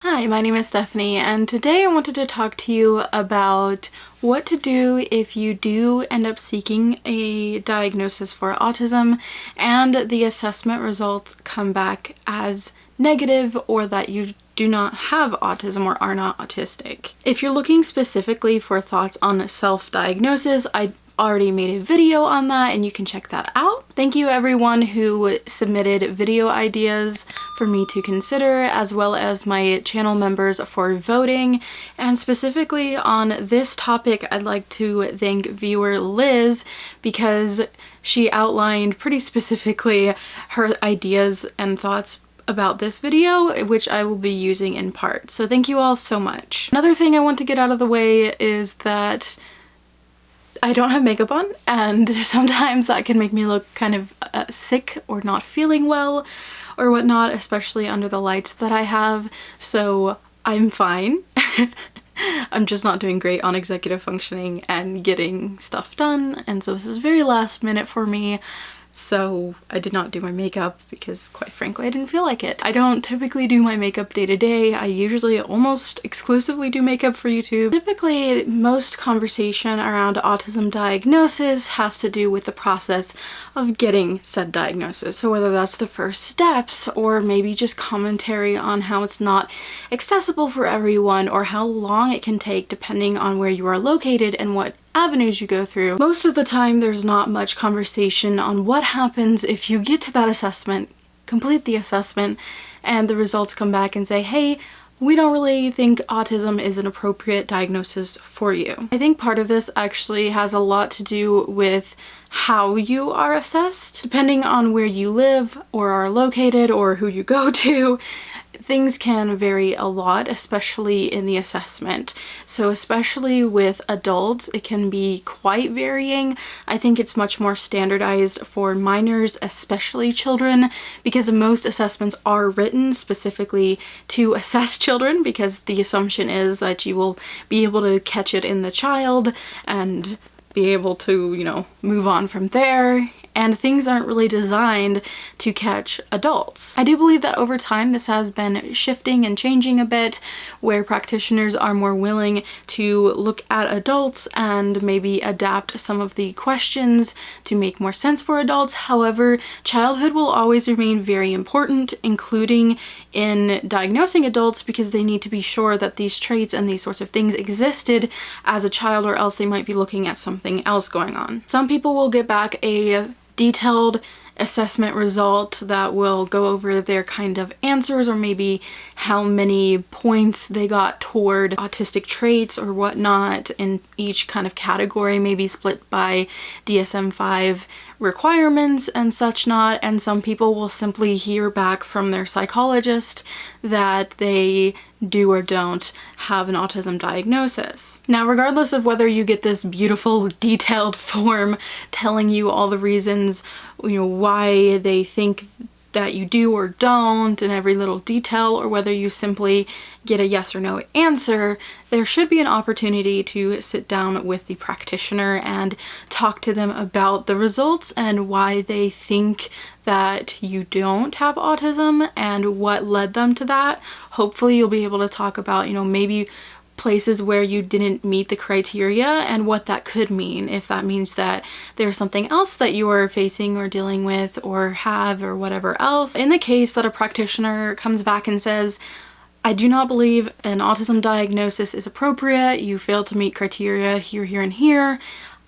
Hi, my name is Stephanie, and today I wanted to talk to you about what to do if you do end up seeking a diagnosis for autism and the assessment results come back as negative or that you do not have autism or are not autistic. If you're looking specifically for thoughts on self-diagnosis, I already made a video on that and you can check that out. Thank you everyone who submitted video ideas for me to consider, as well as my channel members for voting. And specifically on this topic, I'd like to thank viewer Liz because she outlined pretty specifically her ideas and thoughts about this video, which I will be using in part. So thank you all so much. Another thing I want to get out of the way is that I don't have makeup on, and sometimes that can make me look kind of sick or not feeling well or whatnot, especially under the lights that I have, so I'm fine. I'm just not doing great on executive functioning and getting stuff done, and so this is very last minute for me. So I did not do my makeup because, quite frankly, I didn't feel like it. I don't typically do my makeup day to day. I usually almost exclusively do makeup for YouTube. Typically, most conversation around autism diagnosis has to do with the process of getting said diagnosis. So whether that's the first steps or maybe just commentary on how it's not accessible for everyone or how long it can take depending on where you are located and what avenues you go through. Most of the time there's not much conversation on what happens if you get to that assessment, complete the assessment, and the results come back and say, hey, we don't really think autism is an appropriate diagnosis for you. I think part of this actually has a lot to do with how you are assessed. Depending on where you live or are located or who you go to, things can vary a lot, especially in the assessment. So especially with adults, it can be quite varying. I think it's much more standardized for minors, especially children, because most assessments are written specifically to assess children, because the assumption is that you will be able to catch it in the child and be able to, you know, move on from there. And things aren't really designed to catch adults. I do believe that over time this has been shifting and changing a bit, where practitioners are more willing to look at adults and maybe adapt some of the questions to make more sense for adults. However, childhood will always remain very important, including in diagnosing adults, because they need to be sure that these traits and these sorts of things existed as a child, or else they might be looking at something else going on. Some people will get back a detailed assessment result that will go over their kind of answers, or maybe how many points they got toward autistic traits or whatnot in each kind of category, maybe split by DSM-5 requirements and such not. And some people will simply hear back from their psychologist that they do or don't have an autism diagnosis. Now, regardless of whether you get this beautiful detailed form telling you all the reasons, you know, why they think that you do or don't in every little detail, or whether you simply get a yes or no answer, there should be an opportunity to sit down with the practitioner and talk to them about the results and why they think that you don't have autism and what led them to that. Hopefully you'll be able to talk about, you know, maybe places where you didn't meet the criteria and what that could mean, if that means that there's something else that you are facing or dealing with or have or whatever else. In the case that a practitioner comes back and says, I do not believe an autism diagnosis is appropriate, you failed to meet criteria here, here, and here,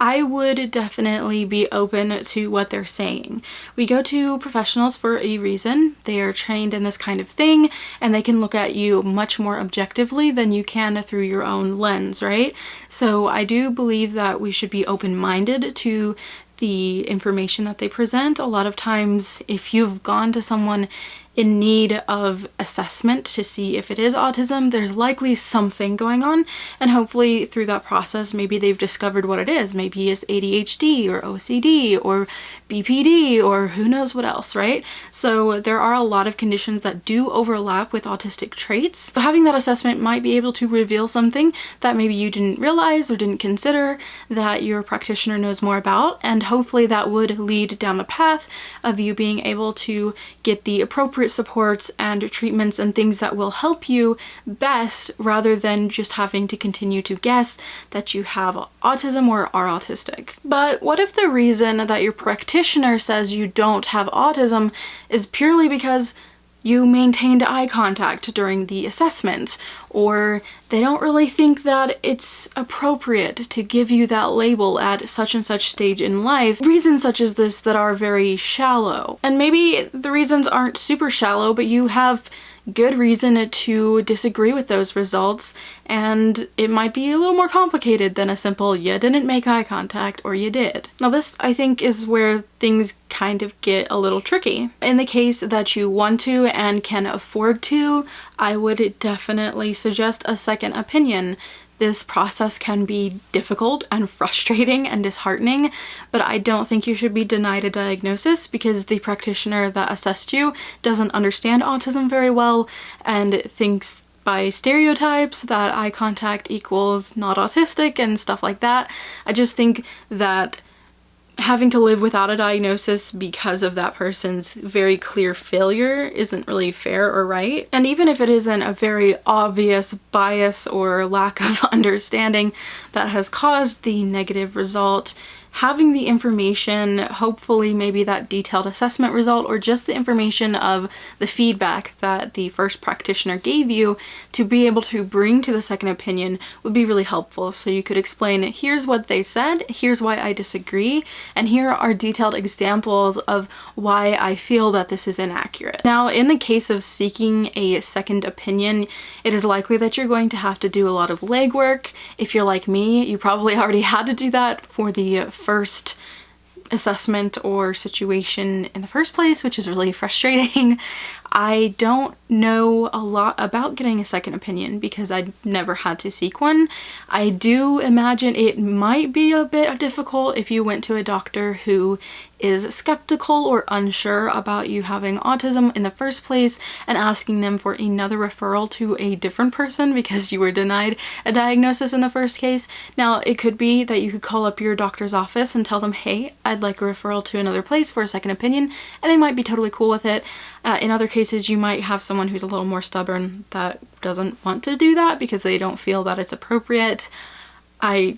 I would definitely be open to what they're saying. We go to professionals for a reason. They are trained in this kind of thing, and they can look at you much more objectively than you can through your own lens, right? So I do believe that we should be open-minded to the information that they present. A lot of times, if you've gone to someone in need of assessment to see if it is autism, there's likely something going on, and hopefully through that process maybe they've discovered what it is. Maybe it's ADHD or OCD or BPD or who knows what else, right? So there are a lot of conditions that do overlap with autistic traits. So having that assessment might be able to reveal something that maybe you didn't realize or didn't consider that your practitioner knows more about, and hopefully that would lead down the path of you being able to get the appropriate supports and treatments and things that will help you best, rather than just having to continue to guess that you have autism or are autistic. But what if the reason that your practitioner says you don't have autism is purely because you maintained eye contact during the assessment, or they don't really think that it's appropriate to give you that label at such and such stage in life? Reasons such as this that are very shallow. And maybe the reasons aren't super shallow, but you have good reason to disagree with those results, and it might be a little more complicated than a simple "you didn't make eye contact" or "you did." Now this, I think, is where things kind of get a little tricky. In the case that you want to and can afford to, I would definitely suggest a second opinion. This process can be difficult and frustrating and disheartening, but I don't think you should be denied a diagnosis because the practitioner that assessed you doesn't understand autism very well and thinks by stereotypes that eye contact equals not autistic and stuff like that. I just think that having to live without a diagnosis because of that person's very clear failure isn't really fair or right. And even if it isn't a very obvious bias or lack of understanding that has caused the negative result, having the information, hopefully maybe that detailed assessment result or just the information of the feedback that the first practitioner gave you to be able to bring to the second opinion would be really helpful. So you could explain, here's what they said, here's why I disagree, and here are detailed examples of why I feel that this is inaccurate. Now, in the case of seeking a second opinion, it is likely that you're going to have to do a lot of legwork. If you're like me, you probably already had to do that for the first assessment or situation in the first place, which is really frustrating. I don't know a lot about getting a second opinion because I never had to seek one. I do imagine it might be a bit difficult if you went to a doctor who is skeptical or unsure about you having autism in the first place and asking them for another referral to a different person because you were denied a diagnosis in the first case. Now, it could be that you could call up your doctor's office and tell them, hey, I'd like a referral to another place for a second opinion, and they might be totally cool with it. In other cases, you might have someone who's a little more stubborn that doesn't want to do that because they don't feel that it's appropriate. I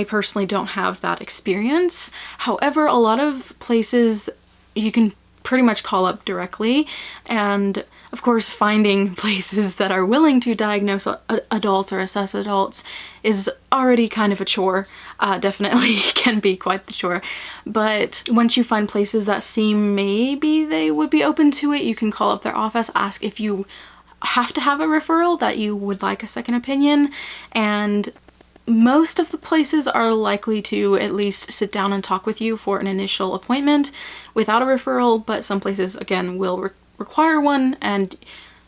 personally don't have that experience. However, a lot of places you can pretty much call up directly, and of course finding places that are willing to diagnose adults or assess adults is already kind of a chore. Definitely can be quite the chore. But once you find places that seem maybe they would be open to it, you can call up their office, ask if you have to have a referral, that you would like a second opinion, and most of the places are likely to at least sit down and talk with you for an initial appointment without a referral, but some places, again, will require one, and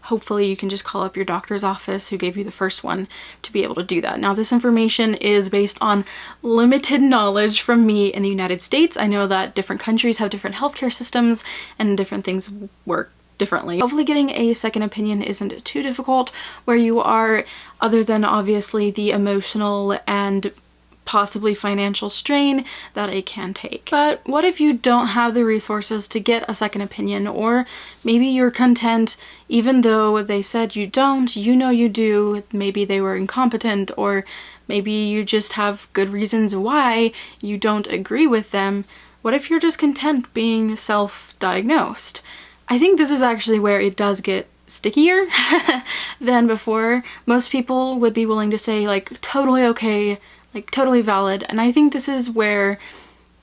hopefully you can just call up your doctor's office who gave you the first one to be able to do that. Now, this information is based on limited knowledge from me in the United States. I know that different countries have different healthcare systems and different things work differently. Hopefully getting a second opinion isn't too difficult where you are, other than obviously the emotional and possibly financial strain that it can take. But what if you don't have the resources to get a second opinion, or maybe you're content even though they said you don't, you know you do, maybe they were incompetent, or maybe you just have good reasons why you don't agree with them. What if you're just content being self-diagnosed? I think this is actually where it does get stickier than before. Most people would be willing to say, like, totally okay, like totally valid, and I think this is where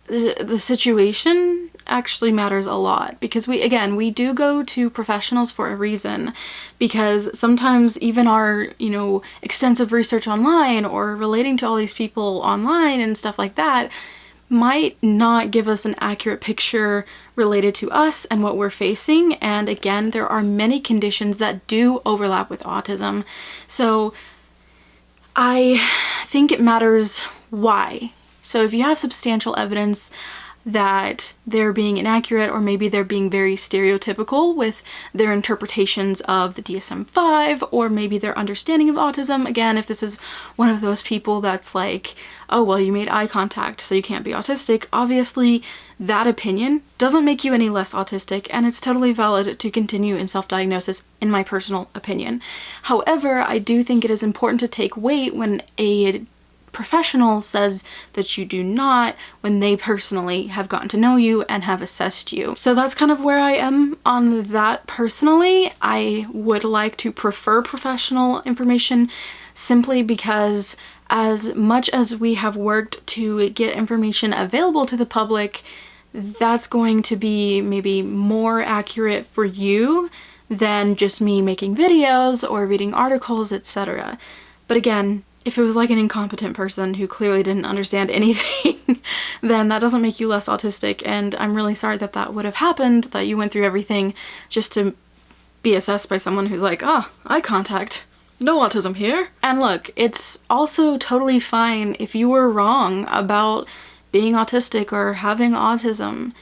the situation actually matters a lot, because we do go to professionals for a reason, because sometimes even our, extensive research online or relating to all these people online and stuff like that might not give us an accurate picture related to us and what we're facing. And again, there are many conditions that do overlap with autism. So I think it matters why. So if you have substantial evidence that they're being inaccurate, or maybe they're being very stereotypical with their interpretations of the DSM-5, or maybe their understanding of autism. Again, if this is one of those people that's like, oh, well, you made eye contact, so you can't be autistic, obviously that opinion doesn't make you any less autistic, and it's totally valid to continue in self-diagnosis, in my personal opinion. However, I do think it is important to take weight when a professional says that you do not, when they personally have gotten to know you and have assessed you. So that's kind of where I am on that personally. I would like to prefer professional information simply because as much as we have worked to get information available to the public, that's going to be maybe more accurate for you than just me making videos or reading articles, etc. But again, if it was like an incompetent person who clearly didn't understand anything, then that doesn't make you less autistic, and I'm really sorry that that would have happened, that you went through everything just to be assessed by someone who's like, oh, eye contact, no autism here. And look, it's also totally fine if you were wrong about being autistic or having autism.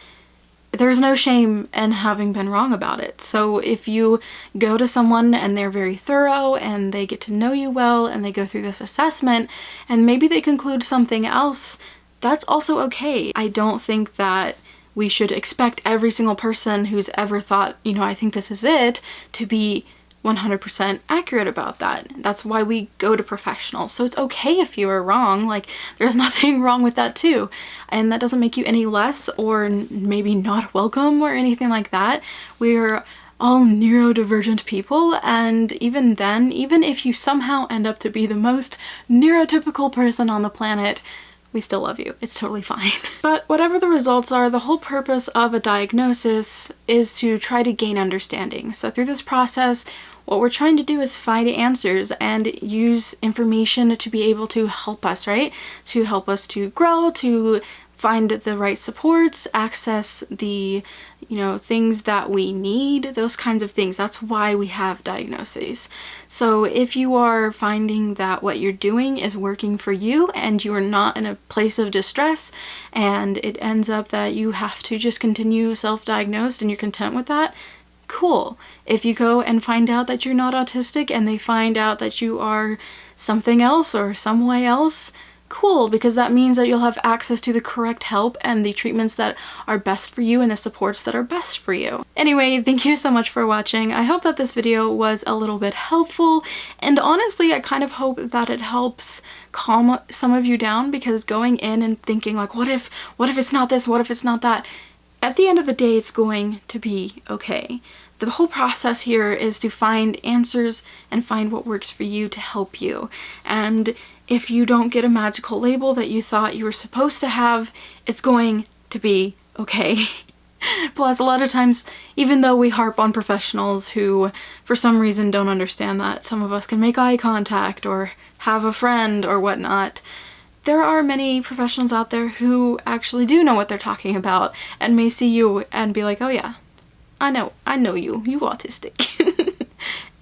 There's no shame in having been wrong about it. So if you go to someone and they're very thorough and they get to know you well and they go through this assessment and maybe they conclude something else, that's also okay. I don't think that we should expect every single person who's ever thought, you know, I think this is it, to be 100% accurate about that. That's why we go to professionals. So it's okay if you are wrong. Like, there's nothing wrong with that too. And that doesn't make you any less or maybe not welcome or anything like that. We're all neurodivergent people, and even then, even if you somehow end up to be the most neurotypical person on the planet, we still love you. It's totally fine. But whatever the results are, the whole purpose of a diagnosis is to try to gain understanding. So through this process, what we're trying to do is find answers and use information to be able to help us, right? To help us to grow, to find the right supports, access the, you know, things that we need, those kinds of things. That's why we have diagnoses. So if you are finding that what you're doing is working for you and you're not in a place of distress and it ends up that you have to just continue self-diagnosed and you're content with that, cool. If you go and find out that you're not autistic and they find out that you are something else or some way else, cool, because that means that you'll have access to the correct help and the treatments that are best for you and the supports that are best for you. Anyway, thank you so much for watching. I hope that this video was a little bit helpful, and honestly, I kind of hope that it helps calm some of you down, because going in and thinking like, what if it's not this, what if it's not that? At the end of the day, it's going to be okay. The whole process here is to find answers and find what works for you to help you. And if you don't get a magical label that you thought you were supposed to have, it's going to be okay. Plus, a lot of times, even though we harp on professionals who for some reason don't understand that some of us can make eye contact or have a friend or whatnot, there are many professionals out there who actually do know what they're talking about and may see you and be like, oh yeah, I know you autistic.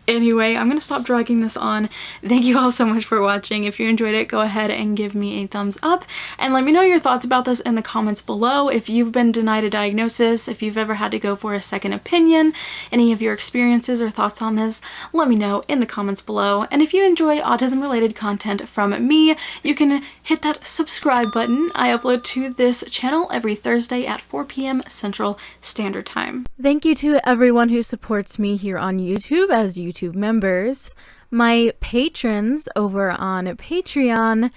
Anyway, I'm gonna stop dragging this on. Thank you all so much for watching. If you enjoyed it, go ahead and give me a thumbs up and let me know your thoughts about this in the comments below. If you've been denied a diagnosis, if you've ever had to go for a second opinion, any of your experiences or thoughts on this, let me know in the comments below. And if you enjoy autism related content from me, you can hit that subscribe button. I upload to this channel every Thursday at 4 p.m. Central Standard Time. Thank you to everyone who supports me here on YouTube as YouTube members, my patrons over on Patreon,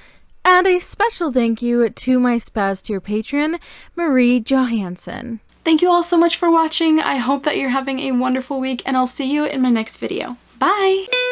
and a special thank you to my Spaz Tier patron, Marie Johansson. Thank you all so much for watching. I hope that you're having a wonderful week, and I'll see you in my next video. Bye!